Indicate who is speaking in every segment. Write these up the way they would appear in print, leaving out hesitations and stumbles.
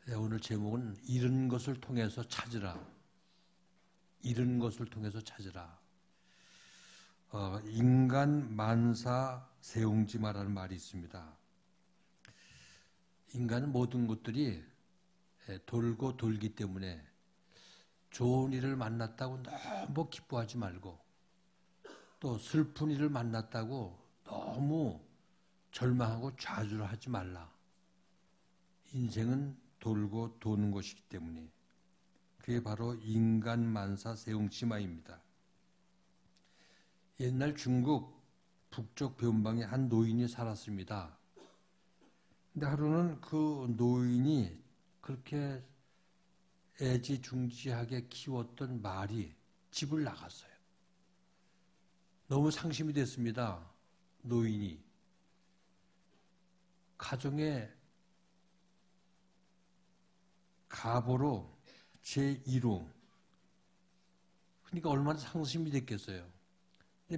Speaker 1: 네, 오늘 제목은 잃은 것을 통해서 찾으라. 잃은 것을 통해서 찾으라. 인간 만사 세웅지마라는 말이 있습니다. 인간은 모든 것들이 돌고 돌기 때문에 좋은 일을 만났다고 너무 기뻐하지 말고 또 슬픈 일을 만났다고 너무 절망하고 좌절을 하지 말라. 인생은 돌고 도는 것이기 때문에 그게 바로 인간 만사 세웅치마입니다. 옛날 중국 북쪽 변방에 한 노인이 살았습니다. 근데 하루는 그 노인이 그렇게 애지중지하게 키웠던 말이 집을 나갔어요. 너무 상심이 됐습니다. 노인이. 가정에 가보로 제1호. 그러니까 얼마나 상심이 됐겠어요.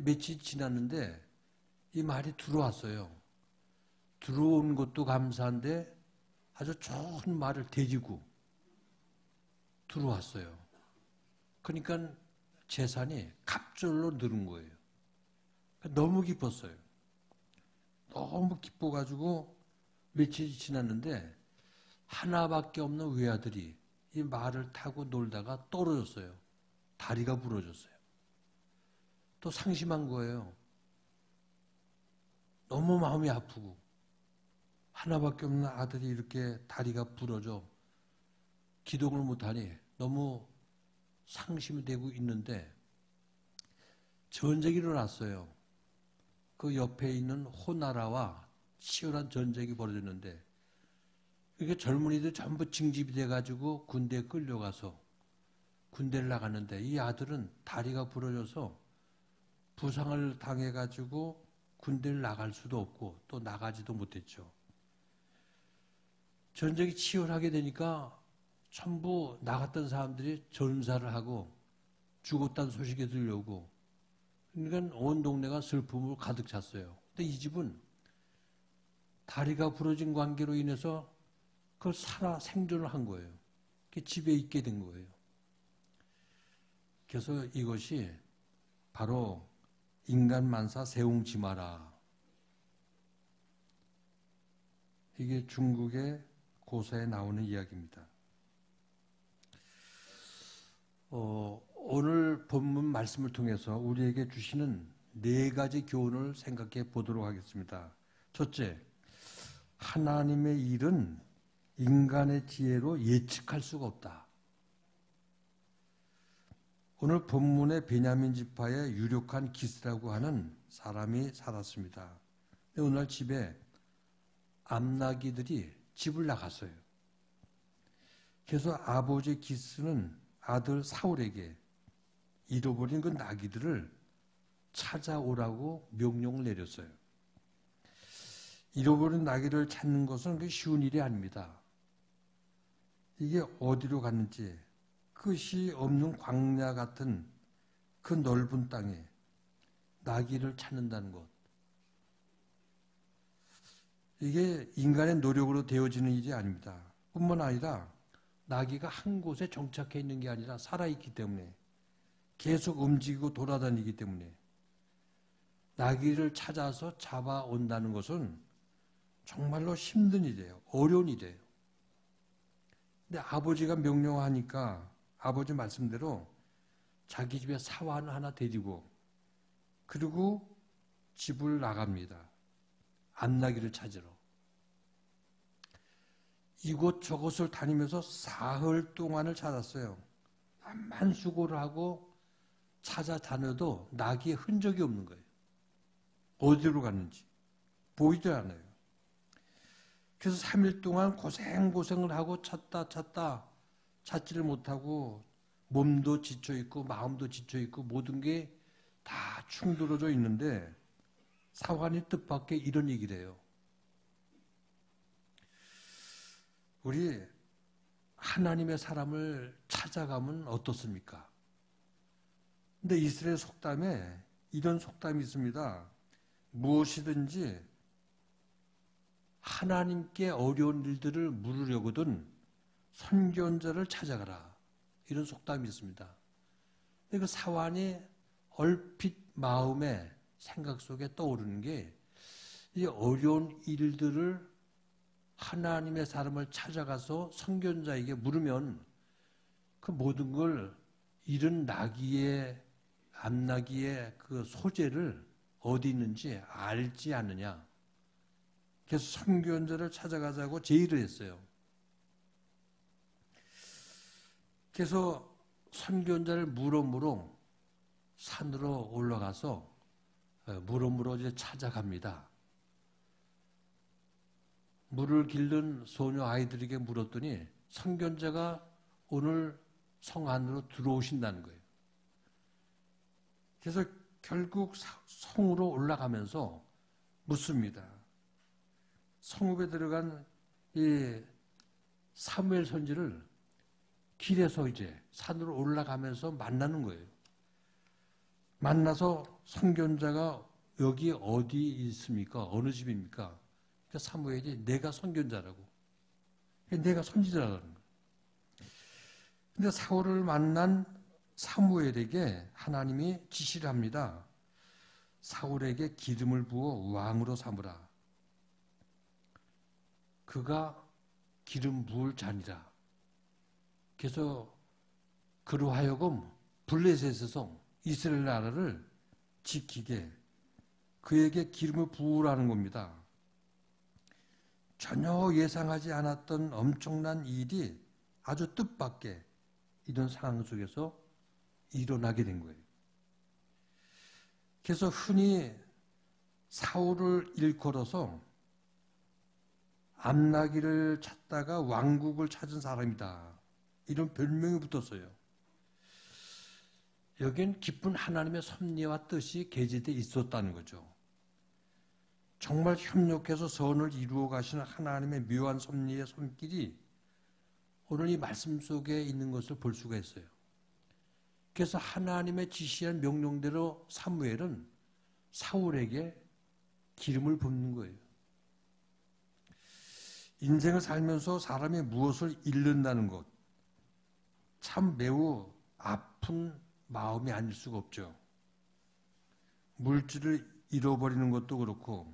Speaker 1: 며칠 지났는데 이 말이 들어왔어요. 들어온 것도 감사한데 아주 좋은 말을 데리고 들어왔어요. 그러니까 재산이 갑절로 늘은 거예요. 너무 기뻤어요. 너무 기뻐가지고 며칠이 지났는데 하나밖에 없는 외아들이 이 말을 타고 놀다가 떨어졌어요. 다리가 부러졌어요. 또 상심한 거예요. 너무 마음이 아프고 하나밖에 없는 아들이 이렇게 다리가 부러져 기동을 못하니 너무 상심이 되고 있는데 전쟁이 일어났어요. 그 옆에 있는 호나라와 치열한 전쟁이 벌어졌는데 이게 젊은이들 전부 징집이 돼가지고 군대에 끌려가서 군대를 나갔는데 이 아들은 다리가 부러져서 부상을 당해가지고 군대를 나갈 수도 없고 또 나가지도 못했죠. 전쟁이 치열하게 되니까 전부 나갔던 사람들이 전사를 하고 죽었다는 소식이 들려오고 그러니까 온 동네가 슬픔으로 가득 찼어요. 근데 이 집은 다리가 부러진 관계로 인해서 그걸 생존을 한 거예요. 집에 있게 된 거예요. 그래서 이것이 바로 인간 만사 세웅지마라. 이게 중국의 고사에 나오는 이야기입니다. 오늘 본문 말씀을 통해서 우리에게 주시는 4가지 교훈을 생각해 보도록 하겠습니다. 첫째, 하나님의 일은 인간의 지혜로 예측할 수가 없다. 오늘 본문의 베냐민 지파의 유력한 기스라고 하는 사람이 살았습니다. 어느 날 집에 암나기들이 집을 나갔어요. 그래서 아버지 기스는 아들 사울에게 잃어버린 그 나귀들을 찾아오라고 명령을 내렸어요. 잃어버린 나귀를 찾는 것은 쉬운 일이 아닙니다. 이게 어디로 갔는지 끝이 없는 광야 같은 그 넓은 땅에 나귀를 찾는다는 것. 이게 인간의 노력으로 되어지는 일이 아닙니다. 뿐만 아니라 나귀가 한 곳에 정착해 있는 게 아니라 살아있기 때문에 계속 움직이고 돌아다니기 때문에 나귀를 찾아서 잡아온다는 것은 정말로 힘든 일이에요. 어려운 일이에요. 근데 아버지가 명령하니까 아버지 말씀대로 자기 집에 사환 하나 데리고 그리고 집을 나갑니다. 암나귀를 찾으러. 이곳저곳을 다니면서 사흘 동안을 찾았어요. 암만 수고를 하고 찾아다녀도 나귀의 흔적이 없는 거예요. 어디로 갔는지 보이질 않아요. 그래서 3일 동안 고생을 하고 찾지를 못하고 몸도 지쳐있고 마음도 지쳐있고 모든 게 다 충돌어져 있는데 사환이 뜻밖의 이런 얘기를 해요. 우리 하나님의 사람을 찾아가면 어떻습니까? 근데 이스라엘 속담에 이런 속담이 있습니다. 무엇이든지 하나님께 어려운 일들을 물으려거든 선견자를 찾아가라. 이런 속담이 있습니다. 그 사환이 얼핏 마음에 생각 속에 떠오르는 게 이 어려운 일들을 하나님의 사람을 찾아가서 선견자에게 물으면 그 모든 걸 일은 나기에 안 나기에 그 소재를 어디 있는지 알지 않느냐. 그래서 선견자를 찾아가자고 제의를 했어요. 그래서 선견자를 물어물어 산으로 올라가서 물어물어 이제 찾아갑니다. 물을 길른 소녀 아이들에게 물었더니 선견자가 오늘 성 안으로 들어오신다는 거예요. 그래서 결국 성으로 올라가면서 묻습니다. 성읍에 들어간 이 사무엘 선지를 길에서 이제 산으로 올라가면서 만나는 거예요. 만나서 선견자가 여기 어디 있습니까? 어느 집입니까? 그러니까 사무엘이 내가 선견자라고. 내가 선지자라는 거예요. 근데 사울을 만난 사무엘에게 하나님이 지시를 합니다. 사울에게 기름을 부어 왕으로 삼으라. 그가 기름 부을 자니라. 그래서 그로 하여금 블레셋에서 이스라엘 나라를 지키게 그에게 기름을 부으라는 겁니다. 전혀 예상하지 않았던 엄청난 일이 아주 뜻밖의 이런 상황 속에서 일어나게 된 거예요. 그래서 흔히 사울을 일컬어서 암나기를 찾다가 왕국을 찾은 사람이다. 이런 별명이 붙었어요. 여긴 깊은 하나님의 섭리와 뜻이 계제되어 있었다는 거죠. 정말 협력해서 선을 이루어 가시는 하나님의 묘한 섭리의 손길이 오늘 이 말씀 속에 있는 것을 볼 수가 있어요. 그래서 하나님의 지시한 명령대로 사무엘은 사울에게 기름을 붓는 거예요. 인생을 살면서 사람이 무엇을 잃는다는 것, 참 매우 아픈 마음이 아닐 수가 없죠. 물질을 잃어버리는 것도 그렇고,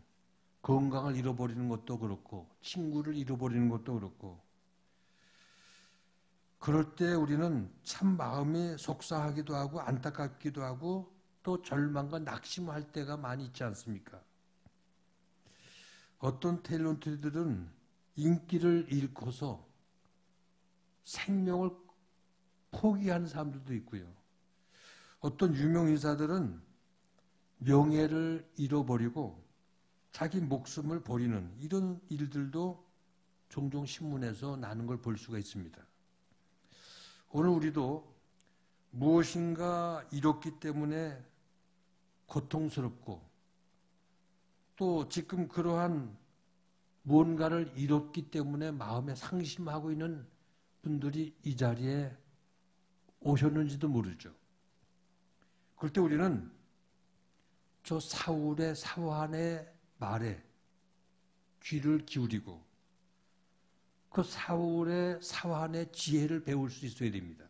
Speaker 1: 건강을 잃어버리는 것도 그렇고, 친구를 잃어버리는 것도 그렇고, 그럴 때 우리는 참 마음이 속상하기도 하고 안타깝기도 하고 또 절망과 낙심할 때가 많이 있지 않습니까? 어떤 탤런트들은 인기를 잃고서 생명을 포기하는 사람들도 있고요. 어떤 유명 인사들은 명예를 잃어버리고 자기 목숨을 버리는 이런 일들도 종종 신문에서 나는 걸 볼 수가 있습니다. 오늘 우리도 무엇인가 잃었기 때문에 고통스럽고 또 지금 그러한 무언가를 잃었기 때문에 마음에 상심하고 있는 분들이 이 자리에 오셨는지도 모르죠. 그럴 때 우리는 저 사울의 사환의 말에 귀를 기울이고 그 사울의 사환의 지혜를 배울 수 있어야 됩니다.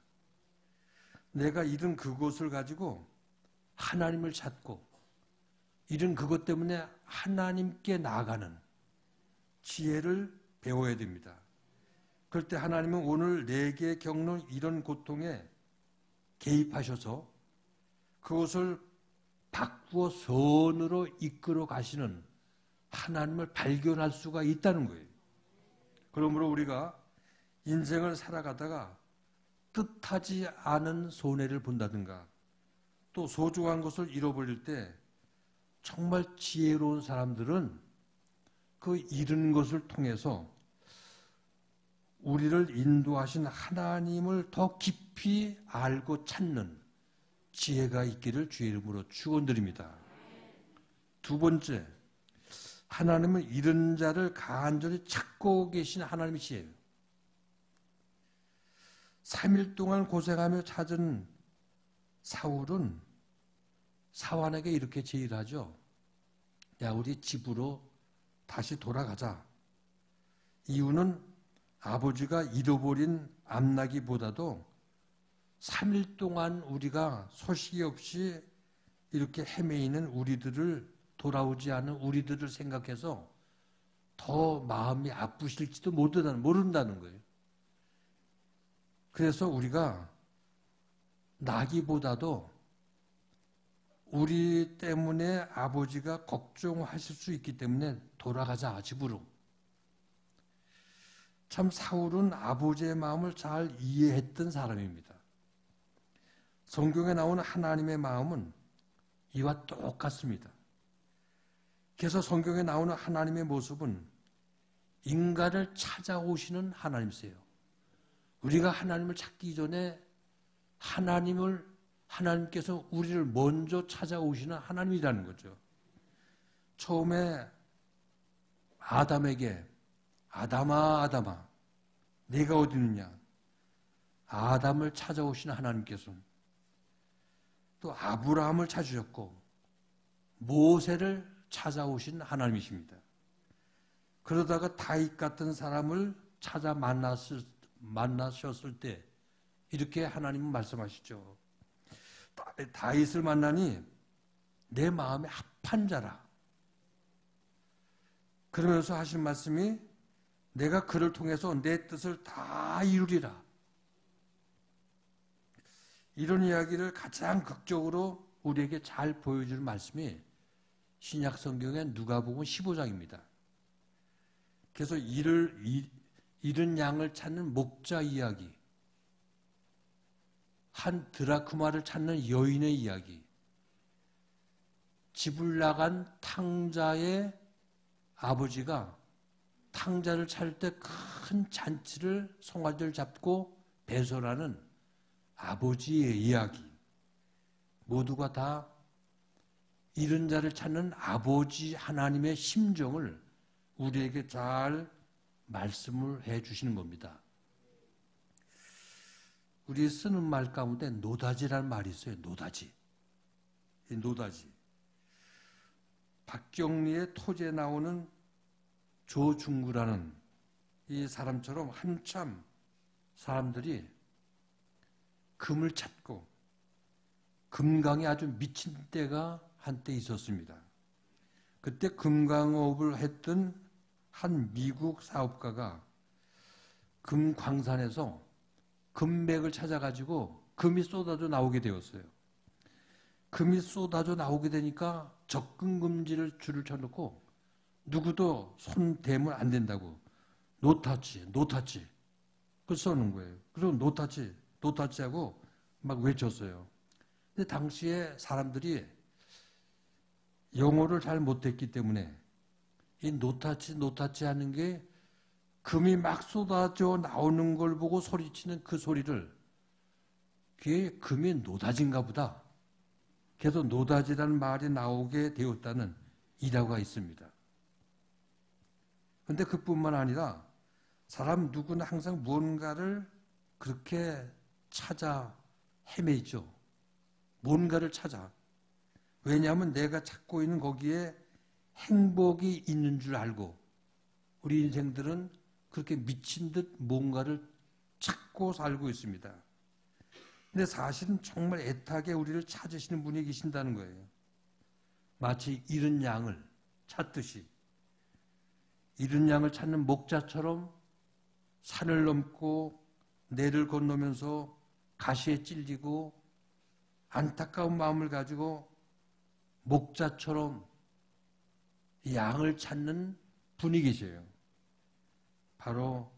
Speaker 1: 내가 잃은 그것을 가지고 하나님을 찾고 잃은 그것 때문에 하나님께 나아가는 지혜를 배워야 됩니다. 그럴 때 하나님은 오늘 내게 겪는 이런 고통에 개입하셔서 그것을 바꾸어 선으로 이끌어 가시는 하나님을 발견할 수가 있다는 거예요. 그러므로 우리가 인생을 살아가다가 뜻하지 않은 손해를 본다든가 또 소중한 것을 잃어버릴 때 정말 지혜로운 사람들은 그 잃은 것을 통해서 우리를 인도하신 하나님을 더 깊이 알고 찾는 지혜가 있기를 주의 이름으로 축원드립니다. 두 번째, 하나님은 잃은 자를 간절히 찾고 계신 하나님이시에요. 3일 동안 고생하며 찾은 사울은 사환에게 이렇게 제의를 하죠. 야, 우리 집으로 다시 돌아가자. 이유는 아버지가 잃어버린 암나기보다도 3일 동안 우리가 소식이 없이 이렇게 헤매이는 우리들을, 돌아오지 않은 우리들을 생각해서 더 마음이 아프실지도 모른다는 거예요. 그래서 우리가 나기보다도 우리 때문에 아버지가 걱정하실 수 있기 때문에 돌아가자, 집으로. 참 사울은 아버지의 마음을 잘 이해했던 사람입니다. 성경에 나오는 하나님의 마음은 이와 똑같습니다. 그래서 성경에 나오는 하나님의 모습은 인간을 찾아오시는 하나님이세요. 우리가 하나님을 찾기 전에 하나님께서 우리를 먼저 찾아오시는 하나님이라는 거죠. 처음에 아담에게 아담아, 아담아, 내가 어디 있느냐? 아담을 찾아오시는 하나님께서 또 아브라함을 찾으셨고 모세를 찾아오신 하나님이십니다. 그러다가 다윗 같은 사람을 찾아 만나셨을 때 이렇게 하나님은 말씀하시죠. 다윗을 만나니 내 마음에 합한 자라. 그러면서 하신 말씀이 내가 그를 통해서 내 뜻을 다 이루리라. 이런 이야기를 가장 극적으로 우리에게 잘 보여주는 말씀이 신약 성경의 누가복음 15장입니다. 그래서 잃은 양을 찾는 목자 이야기, 한 드라크마를 찾는 여인의 이야기, 집을 나간 탕자의 아버지가 탕자를 찾을 때 큰 잔치를 송아지를 잡고 배설하는 아버지의 이야기, 모두가 다 잃은 자를 찾는 아버지 하나님의 심정을 우리에게 잘 말씀을 해 주시는 겁니다. 우리 쓰는 말 가운데 노다지라는 말이 있어요. 노다지. 노다지. 박경리의 토지에 나오는 조중구라는 이 사람처럼 한참 사람들이 금을 찾고 금강에 아주 미친 때가 한때 있었습니다. 그때 금강업을 했던 한 미국 사업가가 금광산에서 금맥을 찾아가지고 금이 쏟아져 나오게 되었어요. 금이 쏟아져 나오게 되니까 접근 금지를 줄을 쳐놓고 누구도 손 대면 안 된다고 노타치 그걸 써놓은 거예요. 그리고 노타치 하고 막 외쳤어요. 근데 당시에 사람들이 영어를 잘 못했기 때문에 이 노타치 하는 게 금이 막 쏟아져 나오는 걸 보고 소리치는 그 소리를 그게 금이 노다진가 보다. 그래서 노다지라는 말이 나오게 되었다는 일화가 있습니다. 그런데 그뿐만 아니라 사람 누구나 항상 무언가를 그렇게 찾아 헤매죠. 뭔가를 찾아. 왜냐하면 내가 찾고 있는 거기에 행복이 있는 줄 알고 우리 인생들은 그렇게 미친 듯 뭔가를 찾고 살고 있습니다. 근데 사실은 정말 애타게 우리를 찾으시는 분이 계신다는 거예요. 마치 잃은 양을 찾듯이 잃은 양을 찾는 목자처럼 산을 넘고 내를 건너면서 가시에 찔리고 안타까운 마음을 가지고 목자처럼 양을 찾는 분이 계세요. 바로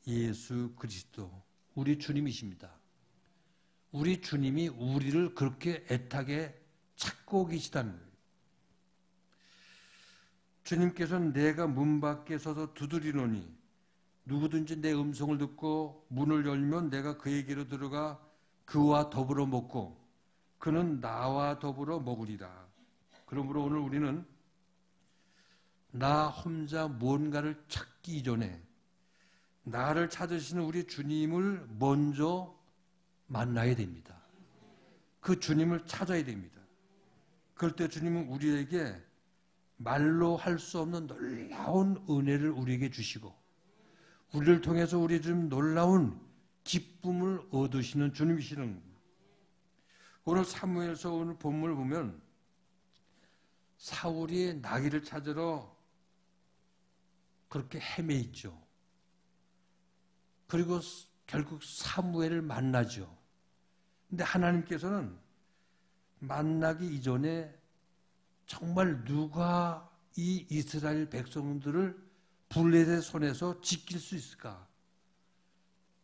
Speaker 1: 예수 그리스도, 우리 주님이십니다. 우리 주님이 우리를 그렇게 애타게 찾고 계시다는 거예요. 주님께서는 내가 문 밖에 서서 두드리노니 누구든지 내 음성을 듣고 문을 열면 내가 그에게로 들어가 그와 더불어 먹고 그는 나와 더불어 먹으리라. 그러므로 오늘 우리는 나 혼자 무언가를 찾기 이전에 나를 찾으시는 우리 주님을 먼저 만나야 됩니다. 그 주님을 찾아야 됩니다. 그럴 때 주님은 우리에게 말로 할 수 없는 놀라운 은혜를 우리에게 주시고 우리를 통해서 우리 좀 놀라운 기쁨을 얻으시는 주님이시는 겁니다. 오늘 사무엘서 오늘 본문을 보면 사울이 나귀를 찾으러 그렇게 헤매있죠. 그리고 결국 사무엘을 만나죠. 근데 하나님께서는 만나기 이전에 정말 누가 이 이스라엘 백성들을 블레셋 손에서 지킬 수 있을까?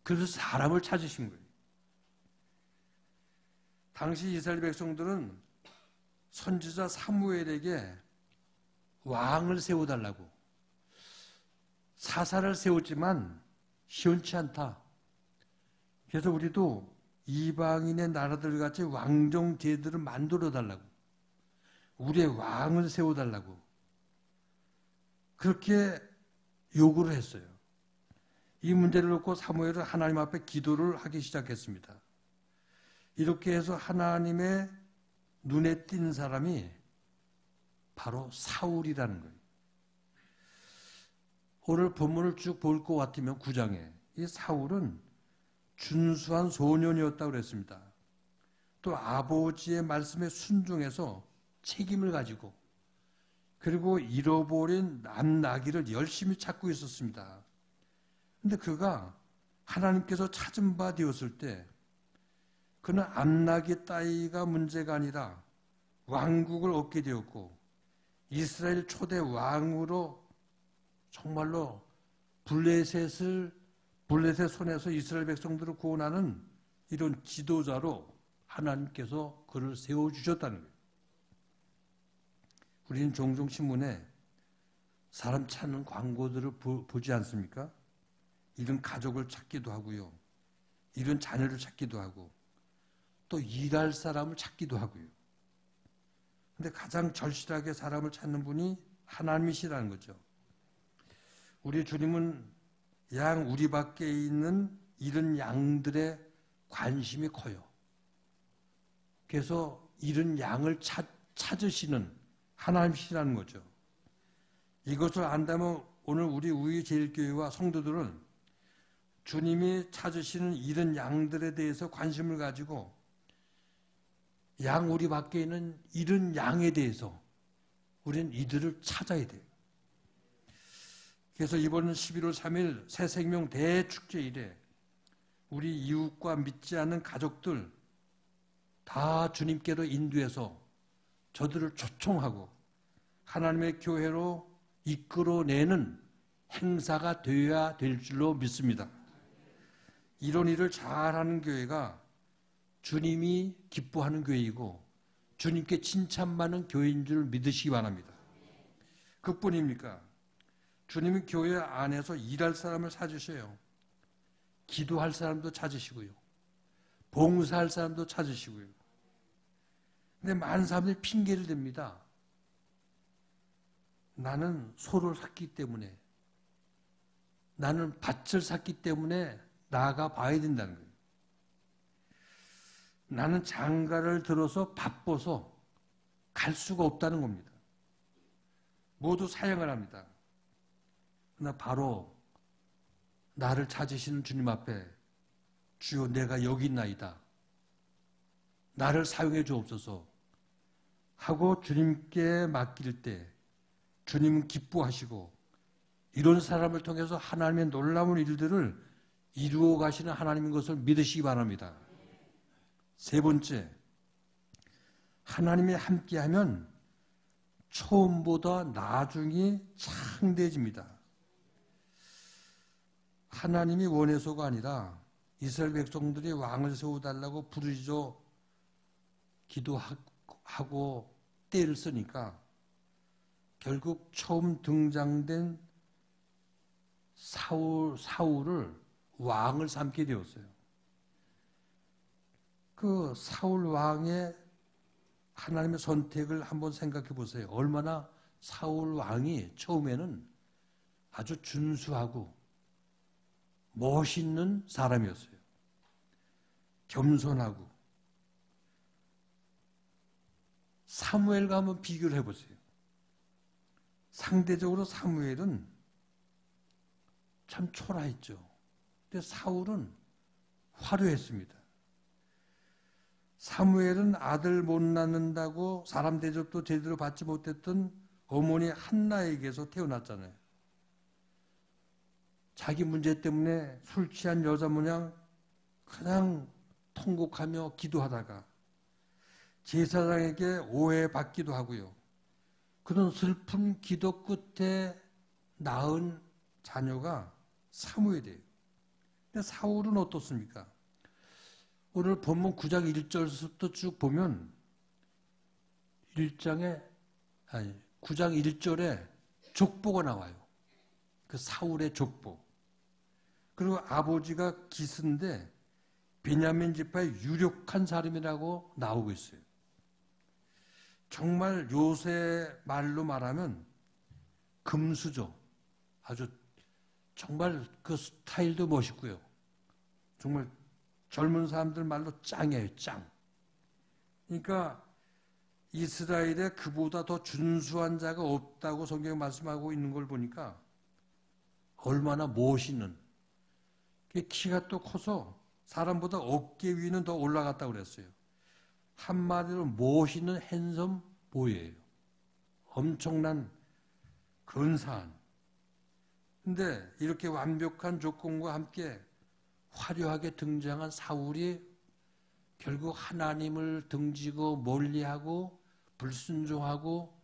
Speaker 1: 그래서 사람을 찾으신 거예요. 당시 이스라엘 백성들은 선지자 사무엘에게 왕을 세워달라고 사사를 세웠지만 시원치 않다. 그래서 우리도 이방인의 나라들 같이 왕정 제도를 만들어 달라고, 우리의 왕을 세워달라고 그렇게 요구를 했어요. 이 문제를 놓고 사무엘은 하나님 앞에 기도를 하기 시작했습니다. 이렇게 해서 하나님의 눈에 띈 사람이 바로 사울이라는 거예요. 오늘 본문을 쭉 볼 것 같으면 9장에 이 사울은 준수한 소년이었다고 그랬습니다. 또 아버지의 말씀에 순종해서 책임을 가지고 그리고 잃어버린 남나귀를 열심히 찾고 있었습니다. 그런데 그가 하나님께서 찾은 바 되었을 때 그는 암나귀 따위가 문제가 아니라 왕국을 얻게 되었고 이스라엘 초대 왕으로 정말로 블레셋 손에서 이스라엘 백성들을 구원하는 이런 지도자로 하나님께서 그를 세워주셨다는 거예요. 우리는 종종 신문에 사람 찾는 광고들을 보지 않습니까? 이런 가족을 찾기도 하고요. 이런 자녀를 찾기도 하고 또 일할 사람을 찾기도 하고요. 근데 가장 절실하게 사람을 찾는 분이 하나님이시라는 거죠. 우리 주님은 양 우리 밖에 있는 이런 양들의 관심이 커요. 그래서 이런 양을 찾으시는 하나님이시라는 거죠. 이것을 안다면 오늘 우리 우리제일교회와 성도들은 주님이 찾으시는 이런 양들에 대해서 관심을 가지고 양 우리 밖에 있는 이런 양에 대해서 우리는 이들을 찾아야 돼요. 그래서 이번 11월 3일 새생명 대축제일에 우리 이웃과 믿지 않는 가족들 다 주님께로 인도해서 저들을 초청하고 하나님의 교회로 이끌어내는 행사가 되어야 될 줄로 믿습니다. 이런 일을 잘하는 교회가 주님이 기뻐하는 교회이고 주님께 칭찬받는 교회인 줄 믿으시기 바랍니다. 그뿐입니까? 주님이 교회 안에서 일할 사람을 찾으셔요. 기도할 사람도 찾으시고요. 봉사할 사람도 찾으시고요. 근데 많은 사람들이 핑계를 댑니다. 나는 소를 샀기 때문에, 나는 밭을 샀기 때문에 나아가 봐야 된다는 거예요. 나는 장가를 들어서 바빠서 갈 수가 없다는 겁니다. 모두 사양을 합니다. 그러나 바로 나를 찾으시는 주님 앞에 주여 내가 여기 있나이다. 나를 사용해 주옵소서 하고 주님께 맡길 때 주님은 기뻐하시고 이런 사람을 통해서 하나님의 놀라운 일들을 이루어 가시는 하나님인 것을 믿으시기 바랍니다. 세 번째, 하나님이 함께하면 처음보다 나중이 창대해집니다. 하나님이 원해서가 아니라 이스라엘 백성들이 왕을 세워달라고 부르짖어 기도하고 때를 쓰니까 결국 처음 등장된 사울을 왕을 삼게 되었어요. 그 사울 왕의 하나님의 선택을 한번 생각해 보세요. 얼마나 사울 왕이 처음에는 아주 준수하고 멋있는 사람이었어요. 겸손하고. 사무엘과 한번 비교를 해보세요. 상대적으로 사무엘은 참 초라했죠. 근데 사울은 화려했습니다. 사무엘은 아들 못 낳는다고 사람 대접도 제대로 받지 못했던 어머니 한나에게서 태어났잖아요. 자기 문제 때문에 술 취한 여자 모양 그냥 통곡하며 기도하다가 제사장에게 오해받기도 하고요. 그런 슬픈 기도 끝에 낳은 자녀가 사무엘이에요. 근데 사울은 어떻습니까? 오늘 본문 9장 1절부터 쭉 보면 9장 1절에 족보가 나와요. 그 사울의 족보. 그리고 아버지가 기스인데 베냐민 지파의 유력한 사람이라고 나오고 있어요. 정말 요새 말로 말하면 금수저. 아주 정말 그 스타일도 멋있고요. 정말 젊은 사람들 말로 짱이에요, 짱. 그러니까 이스라엘에 그보다 더 준수한 자가 없다고 성경에 말씀하고 있는 걸 보니까 얼마나 멋있는. 키가 또 커서 사람보다 어깨 위는 더 올라갔다고 그랬어요. 한마디로 멋있는 핸섬 보이예요. 엄청난 근사한. 근데 이렇게 완벽한 조건과 함께 화려하게 등장한 사울이 결국 하나님을 등지고 멀리하고 불순종하고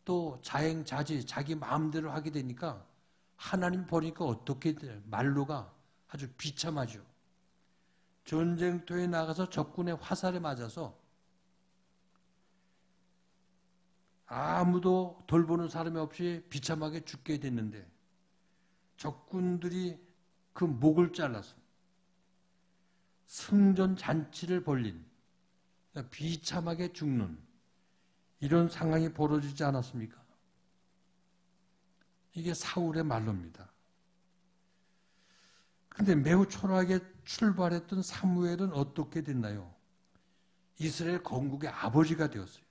Speaker 1: 또 자행자지 자기 마음대로 하게 되니까 하나님 보니까 어떻게 돼요? 말로가 아주 비참하죠. 전쟁터에 나가서 적군의 화살에 맞아서 아무도 돌보는 사람이 없이 비참하게 죽게 됐는데 적군들이 그 목을 잘라서 승전 잔치를 벌린 비참하게 죽는 이런 상황이 벌어지지 않았습니까? 이게 사울의 말로입니다. 그런데 매우 초라하게 출발했던 사무엘은 어떻게 됐나요? 이스라엘 건국의 아버지가 되었어요.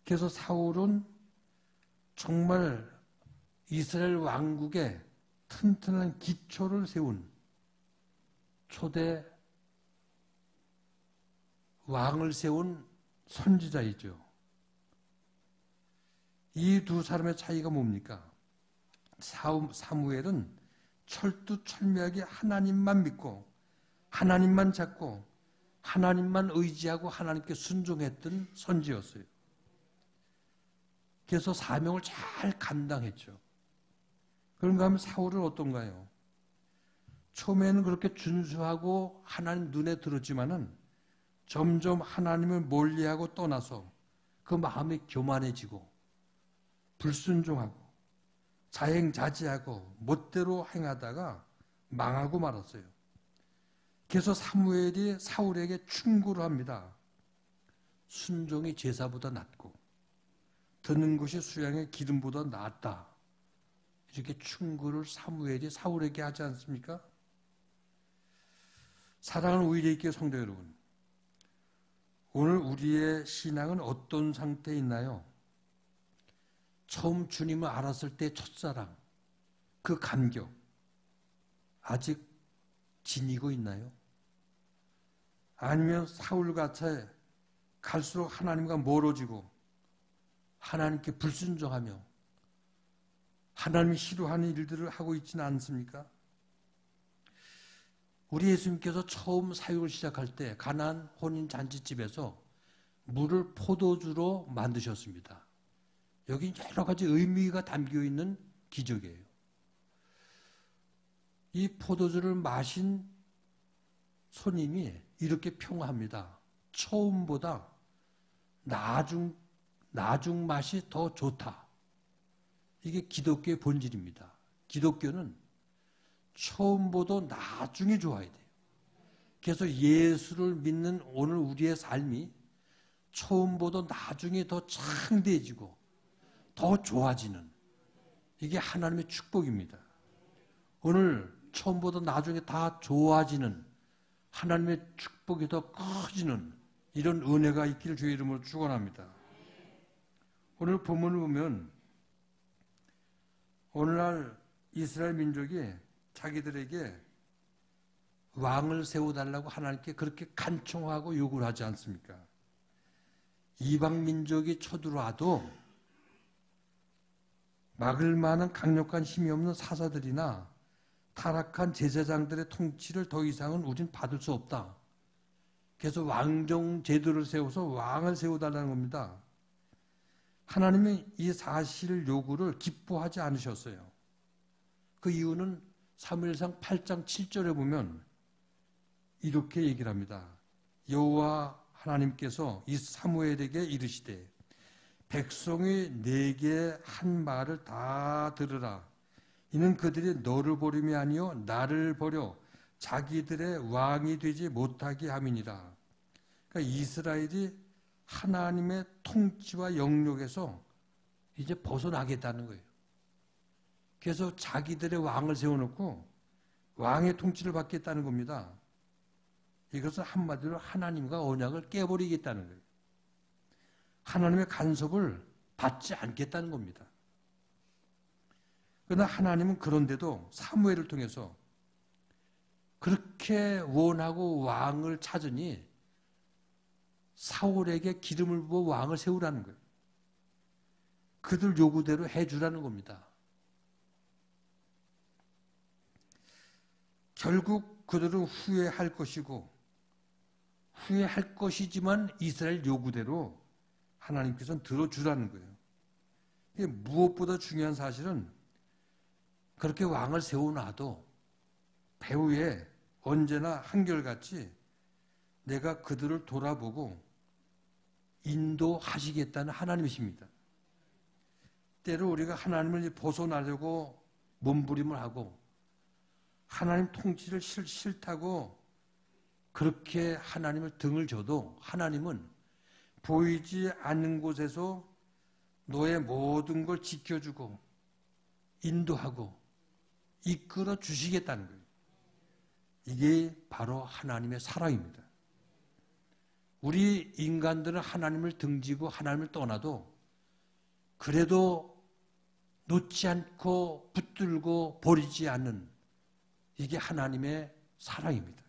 Speaker 1: 그래서 사울은 정말 이스라엘 왕국의 튼튼한 기초를 세운 초대 왕을 세운 선지자이죠. 이 두 사람의 차이가 뭡니까? 사무엘은 철두철미하게 하나님만 믿고 하나님만 찾고 하나님만 의지하고 하나님께 순종했던 선지였어요. 그래서 사명을 잘 감당했죠. 그런가 하면 사울은 어떤가요? 처음에는 그렇게 준수하고 하나님 눈에 들었지만은 점점 하나님을 멀리하고 떠나서 그 마음이 교만해지고 불순종하고 자행자지하고 멋대로 행하다가 망하고 말았어요. 그래서 사무엘이 사울에게 충고를 합니다. 순종이 제사보다 낫고 듣는 것이 수양의 기름보다 낫다. 이렇게 충고를 사무엘이 사울에게 하지 않습니까? 사랑하는 우리 교회 성도 여러분, 오늘 우리의 신앙은 어떤 상태에 있나요? 처음 주님을 알았을 때 첫사랑, 그 감격 아직 지니고 있나요? 아니면 사울같이 갈수록 하나님과 멀어지고 하나님께 불순종하며 하나님이 싫어하는 일들을 하고 있지는 않습니까? 우리 예수님께서 처음 사역을 시작할 때 가나안 혼인 잔치집에서 물을 포도주로 만드셨습니다. 여기 여러 가지 의미가 담겨 있는 기적이에요. 이 포도주를 마신 손님이 이렇게 평합니다. 처음보다 나중 맛이 더 좋다. 이게 기독교의 본질입니다. 기독교는 처음보다 나중이 좋아야 돼요. 그래서 예수를 믿는 오늘 우리의 삶이 처음보다 나중에 더 창대해지고 더 좋아지는 이게 하나님의 축복입니다. 오늘 처음보다 나중에 다 좋아지는 하나님의 축복이 더 커지는 이런 은혜가 있기를 주의 이름으로 축원합니다. 오늘 본문을 보면 오늘날 이스라엘 민족이 자기들에게 왕을 세워달라고 하나님께 그렇게 간청하고 요구를 하지 않습니까? 이방 민족이 쳐들어와도 막을 만한 강력한 힘이 없는 사사들이나 타락한 제사장들의 통치를 더 이상은 우린 받을 수 없다. 그래서 왕정 제도를 세워서 왕을 세워달라는 겁니다. 하나님이 이 사실 요구를 기뻐하지 않으셨어요. 그 이유는 사무엘상 8장 7절에 보면 이렇게 얘기를 합니다. 여호와 하나님께서 이 사무엘에게 이르시되 백성이 내게 한 말을 다 들으라. 이는 그들이 너를 버림이 아니요 나를 버려 자기들의 왕이 되지 못하게 함이니라. 그러니까 이스라엘이 하나님의 통치와 영역에서 이제 벗어나겠다는 거예요. 그래서 자기들의 왕을 세워놓고 왕의 통치를 받겠다는 겁니다. 이것은 한마디로 하나님과 언약을 깨버리겠다는 거예요. 하나님의 간섭을 받지 않겠다는 겁니다. 그러나 하나님은 그런데도 사무엘을 통해서 그렇게 원하고 왕을 찾으니 사울에게 기름을 부어 왕을 세우라는 거예요. 그들 요구대로 해주라는 겁니다. 결국 그들은 후회할 것이고 후회할 것이지만 이스라엘 요구대로 하나님께서는 들어주라는 거예요. 무엇보다 중요한 사실은 그렇게 왕을 세워놔도 배후에 언제나 한결같이 내가 그들을 돌아보고 인도하시겠다는 하나님이십니다. 때로 우리가 하나님을 벗어나려고 몸부림을 하고 하나님 통치를 싫다고 그렇게 하나님을 등을 줘도 하나님은 보이지 않는 곳에서 너의 모든 걸 지켜주고 인도하고 이끌어 주시겠다는 거예요. 이게 바로 하나님의 사랑입니다. 우리 인간들은 하나님을 등지고 하나님을 떠나도 그래도 놓지 않고 붙들고 버리지 않는 이게 하나님의 사랑입니다.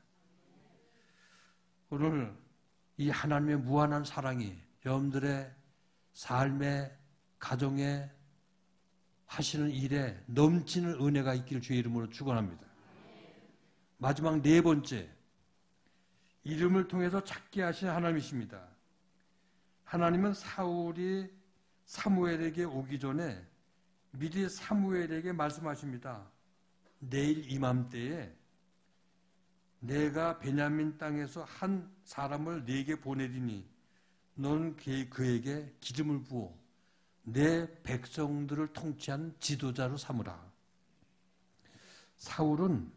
Speaker 1: 오늘 이 하나님의 무한한 사랑이 여러분들의 삶에 가정에 하시는 일에 넘치는 은혜가 있기를 주의 이름으로 축원합니다. 마지막 네 번째, 이름을 통해서 찾게 하신 하나님이십니다. 하나님은 사울이 사무엘에게 오기 전에 미리 사무엘에게 말씀하십니다. 내일 이맘때에 내가 베냐민 땅에서 한 사람을 네게 보내리니 너는 그에게 기름을 부어 내 백성들을 통치한 지도자로 삼으라. 사울은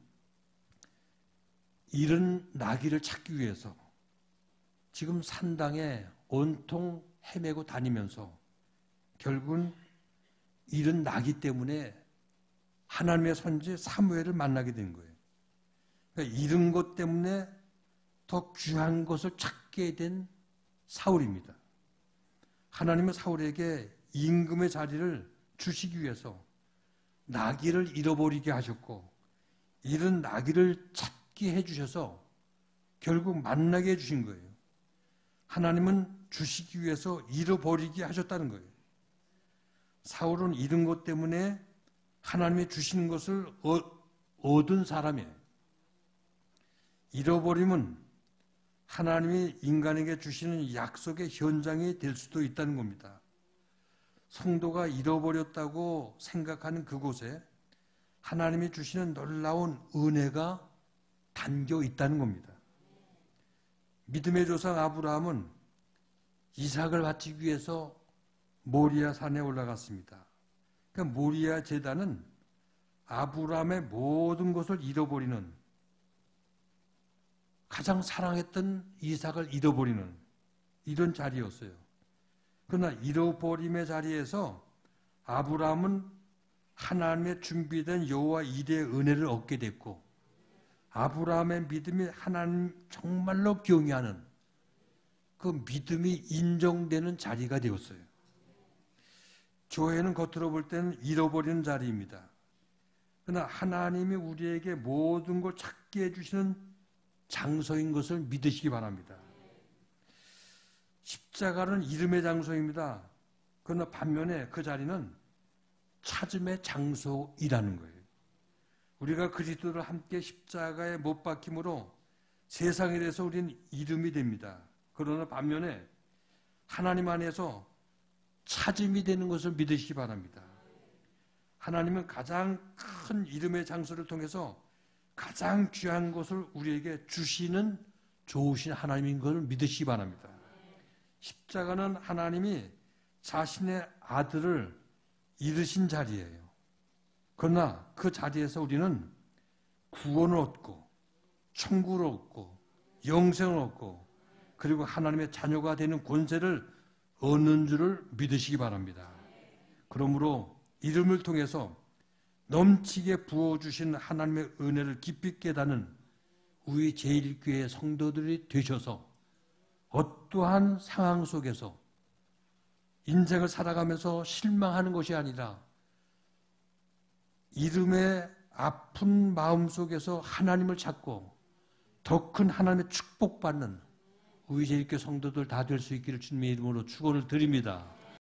Speaker 1: 잃은 나귀를 찾기 위해서 지금 산당에 온통 헤매고 다니면서 결국은 잃은 나귀 때문에 하나님의 선지 사무엘을 만나게 된 거예요. 그러니까 잃은 것 때문에 더 귀한 것을 찾게 된 사울입니다. 하나님은 사울에게 임금의 자리를 주시기 위해서 나귀를 잃어버리게 하셨고 잃은 나귀를 찾게 해주셔서 결국 만나게 해주신 거예요. 하나님은 주시기 위해서 잃어버리게 하셨다는 거예요. 사울은 잃은 것 때문에 하나님이 주시는 것을 얻은 사람이에요. 잃어버림은 하나님이 인간에게 주시는 약속의 현장이 될 수도 있다는 겁니다. 성도가 잃어버렸다고 생각하는 그곳에 하나님이 주시는 놀라운 은혜가 담겨 있다는 겁니다. 믿음의 조상 아브라함은 이삭을 바치기 위해서 모리아 산에 올라갔습니다. 그러니까 모리아 제단은 아브라함의 모든 것을 잃어버리는, 가장 사랑했던 이삭을 잃어버리는 이런 자리였어요. 그러나 잃어버림의 자리에서 아브라함은 하나님의 준비된 여호와 이레의 은혜를 얻게 됐고, 아브라함의 믿음이 하나님 정말로 경외하는 그 믿음이 인정되는 자리가 되었어요. 교회는 겉으로 볼 때는 잃어버리는 자리입니다. 그러나 하나님이 우리에게 모든 걸 찾게 해주시는 장소인 것을 믿으시기 바랍니다. 십자가는 이름의 장소입니다. 그러나 반면에 그 자리는 찾음의 장소이라는 거예요. 우리가 그리스도를 함께 십자가에 못 박힘으로 세상에 대해서 우리는 이름이 됩니다. 그러나 반면에 하나님 안에서 찾음이 되는 것을 믿으시기 바랍니다. 하나님은 가장 큰 이름의 장소를 통해서 가장 귀한 것을 우리에게 주시는 좋으신 하나님인 것을 믿으시기 바랍니다. 십자가는 하나님이 자신의 아들을 잃으신 자리예요. 그러나 그 자리에서 우리는 구원을 얻고 천국을 얻고 영생을 얻고 그리고 하나님의 자녀가 되는 권세를 얻는 줄을 믿으시기 바랍니다. 그러므로 이름을 통해서 넘치게 부어주신 하나님의 은혜를 깊이 깨닫는 우리 제1교회 성도들이 되셔서 어떠한 상황 속에서 인생을 살아가면서 실망하는 것이 아니라 이름의 아픈 마음 속에서 하나님을 찾고 더 큰 하나님의 축복받는 우리 제1교회 성도들 다 될 수 있기를 주님의 이름으로 축원을 드립니다.